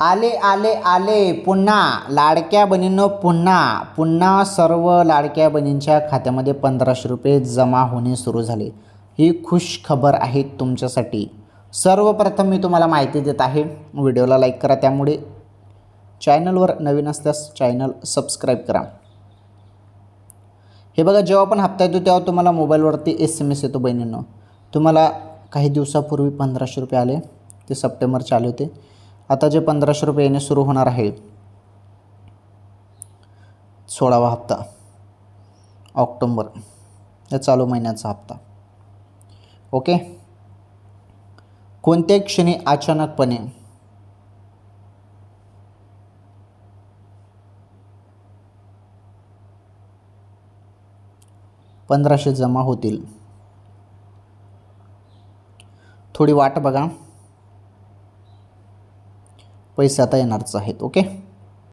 आले आले आले पुन्हा लाडक्या बहिणींनो, पुन्हा सर्व लाडक्या बहिणींच्या खात्यामध्ये 1500 रुपये जमा होणे सुरू झाले. ही खुश खबर आहे तुमच्यासाठी. सर्वप्रथम मी तुम्हाला माहिती देत आहे. व्हिडिओला लाईक करा, त्यामुळे चॅनलवर नवीन असल्यास चॅनल सबस्क्राईब करा. हे बघा, जेव्हा पण हप्ता येतो तेव्हा तुम्हाला मोबाईलवरती SMS येतो बहिणींनो. तुम्हाला काही दिवसापूर्वी 1500 रुपये आले, ते सप्टेंबरचे आले होते. आता जे 1500 रुपये येणे सुरू होणार आहे, 16वा हप्ता ऑक्टोंबर या चालू महिन्याचा हप्ता. ओके. कोणत्याही क्षणी अचानकपणे $1500 जमा होतील. थोडी वाट बघा, पैसे आता येणारच आहेत. ओके.